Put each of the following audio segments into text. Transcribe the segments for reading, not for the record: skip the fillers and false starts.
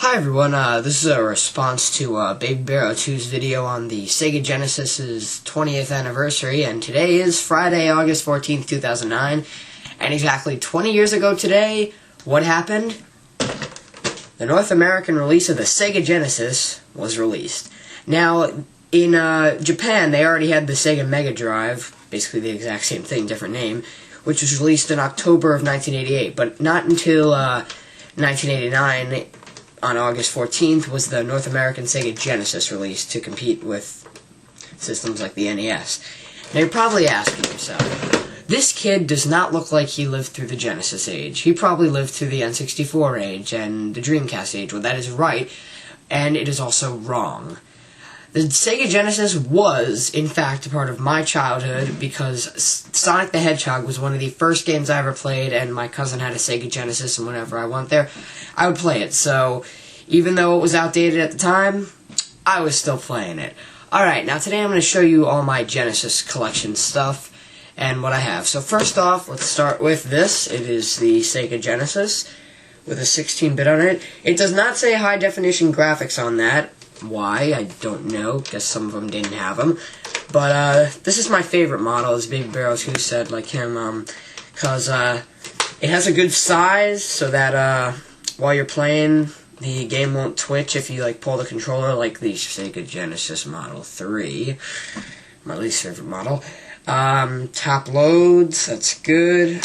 Hi everyone, this is a response to Baby Bear 02's video on the SEGA Genesis' 20th anniversary, and today is Friday, August 14th, 2009, and exactly 20 years ago today, what happened? The North American release of the SEGA Genesis was released. Now, in Japan, they already had the Sega Mega Drive, basically the exact same thing, different name, which was released in October of 1988, but not until 1989, on August 14th, was the North American SEGA Genesis released to compete with systems like the NES. Now you're probably asking yourself, this kid does not look like he lived through the Genesis age. He probably lived through the N64 age and the Dreamcast age. Well, that is right, and it is also wrong. The SEGA Genesis was, in fact, a part of my childhood because Sonic the Hedgehog was one of the first games I ever played, and my cousin had a SEGA Genesis, and whenever I went there, I would play it. So, even though it was outdated at the time, I was still playing it. Alright, now today I'm going to show you all my Genesis collection stuff and what I have. So first off, let's start with this. It is the SEGA Genesis with a 16-bit on it. It does not say high-definition graphics on that. Why? I don't know. Guess some of them didn't have them. But, this is my favorite model, as Big Barrel 2 said, like him, because, it has a good size, so that, while you're playing, the game won't twitch if you, like, pull the controller, like the SEGA Genesis Model 3, my least favorite model. Top loads, that's good.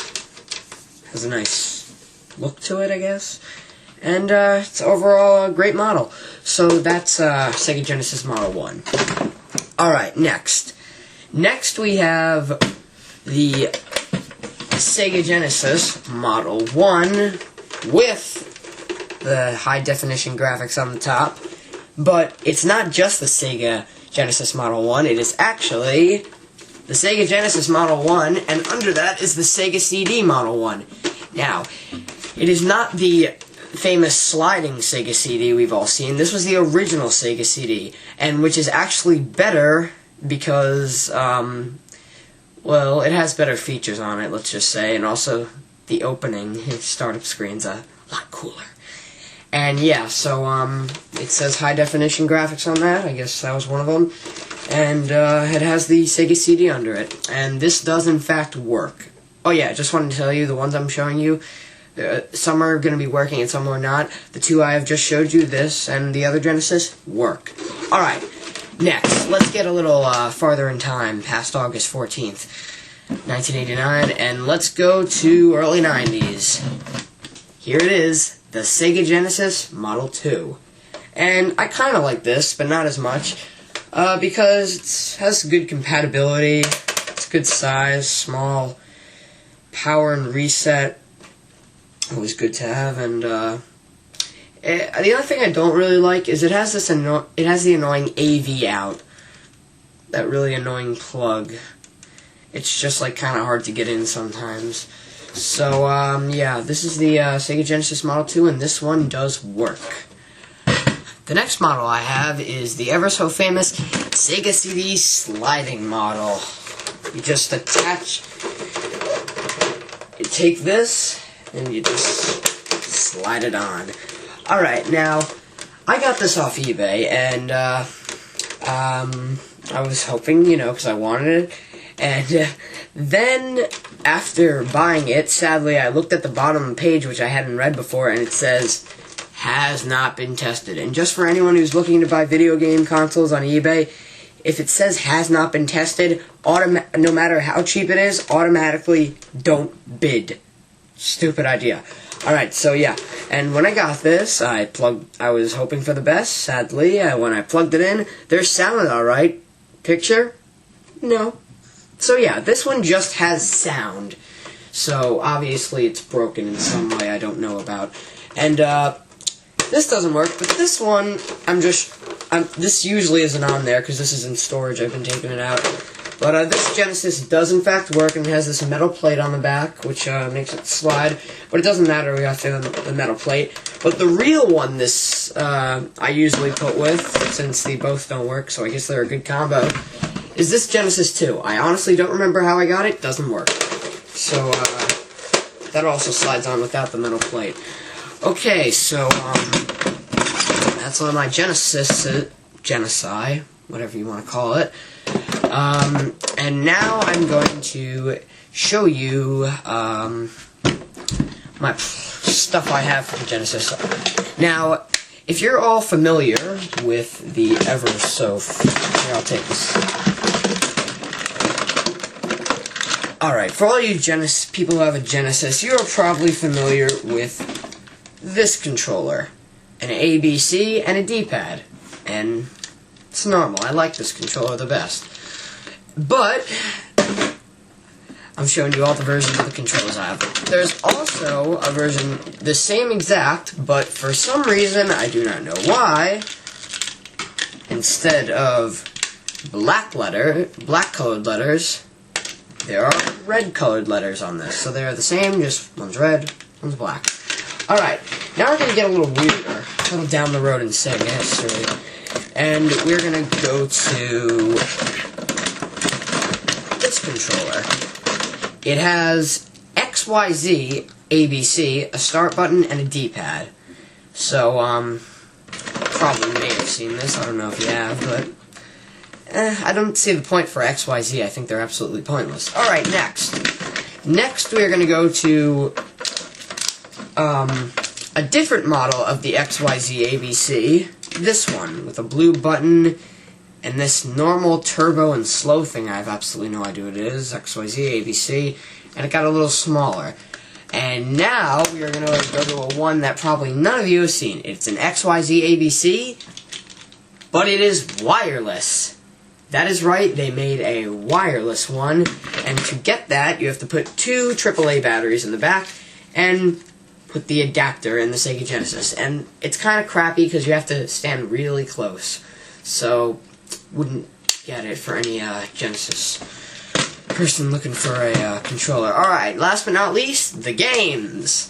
Has a nice look to it, I guess. And, it's overall a great model. So that's, SEGA Genesis Model 1. Alright, next. Next we have the SEGA Genesis Model 1 with the high-definition graphics on the top. But it's not just the SEGA Genesis Model 1, it is actually the SEGA Genesis Model 1, and under that is the SEGA CD Model 1. Now, it is not the famous sliding SEGA CD we've all seen. This was the original SEGA CD, and which is actually better because, well, it has better features on it, let's just say, and also the opening startup screen's a lot cooler. And yeah, so, it says high-definition graphics on that, I guess that was one of them, and, it has the SEGA CD under it, and this does in fact work. Oh yeah, just wanted to tell you, the ones I'm showing you, some are going to be working and some are not. The two I have just showed you, this and the other Genesis, work. Alright, next, let's get a little farther in time, past August 14th, 1989, and let's go to early 90s. Here it is, the SEGA Genesis Model 2. And I kind of like this, but not as much, because it has good compatibility, it's good size, small, power and reset. Always good to have, and the other thing I don't really like is it has this it has the annoying AV out, that really annoying plug. It's just like kind of hard to get in sometimes. So yeah, this is the SEGA Genesis Model 2, and this one does work. The next model I have is the ever so famous SEGA CD sliding model. You just take this, and you just slide it on. Alright, now, I got this off eBay, and, I was hoping, you know, because I wanted it, and, then, after buying it, sadly, I looked at the bottom of the page, which I hadn't read before, and it says, has not been tested. And just for anyone who's looking to buy video game consoles on eBay, if it says has not been tested, no matter how cheap it is, automatically don't bid. Stupid idea. Alright, so yeah, and when I got this, I was hoping for the best. Sadly, when I plugged it in, there's sound alright. Picture? No. So yeah, this one just has sound. So obviously it's broken in some way I don't know about. And this doesn't work, but this one, this usually isn't on there because this is in storage, I've been taking it out. But this Genesis does in fact work, and it has this metal plate on the back, which makes it slide. But it doesn't matter, we got the metal plate. But the real one this I usually put with, since they both don't work, so I guess they're a good combo, is this Genesis 2. I honestly don't remember how I got it, doesn't work. So that also slides on without the metal plate. Okay, so that's on my Genesis, whatever you want to call it. And now I'm going to show you my stuff I have for the Genesis. Now, if you're all familiar with the here, I'll take this. Alright, for all you people who have a Genesis, you're probably familiar with this controller. An ABC and a D-pad. And it's normal. I like this controller the best. But I'm showing you all the versions of the controllers I have. There's also a version, the same exact, but for some reason, I do not know why, instead of black-colored letters, there are red-colored letters on this. So they're the same, just one's red, one's black. Alright, now we're going to get a little weirder, a little down the road in SEGA history. And we're going to go to this controller. It has XYZ, ABC, a start button, and a D-pad. So, probably may have seen this, I don't know if you have, but I don't see the point for XYZ, I think they're absolutely pointless. Alright, next. Next we're going to go to a different model of the XYZ ABC. This one, with a blue button, and this normal turbo and slow thing, I have absolutely no idea what it is, XYZ, ABC, and it got a little smaller. And now, we are going to go to a one that probably none of you have seen. It's an XYZ ABC, but it is wireless. That is right, they made a wireless one, and to get that, you have to put two AAA batteries in the back, and put the adapter in the SEGA Genesis. And it's kind of crappy because you have to stand really close. So, wouldn't get it for any Genesis person looking for a controller. Alright, last but not least, the games.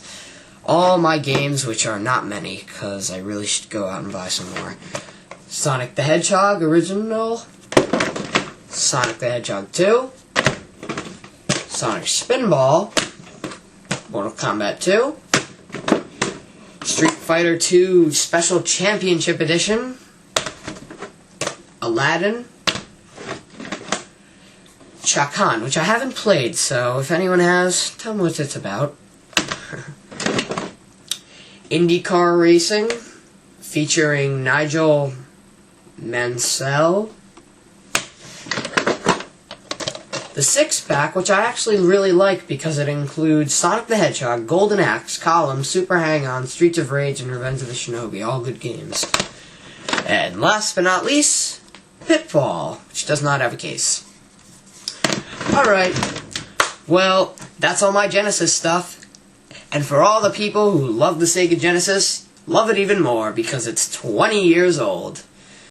All my games, which are not many, because I really should go out and buy some more. Sonic the Hedgehog original, Sonic the Hedgehog 2, Sonic Spinball, Mortal Kombat 2, Street Fighter 2 Special Championship Edition, Aladdin, Chakan, which I haven't played, so if anyone has, tell me what it's about. IndyCar Racing, featuring Nigel Mansell. The six-pack, which I actually really like because it includes Sonic the Hedgehog, Golden Axe, Column, Super Hang-On, Streets of Rage, and Revenge of the Shinobi. All good games. And last but not least, Pitfall, which does not have a case. Alright, well, that's all my Genesis stuff. And for all the people who love the SEGA Genesis, love it even more because it's 20 years old.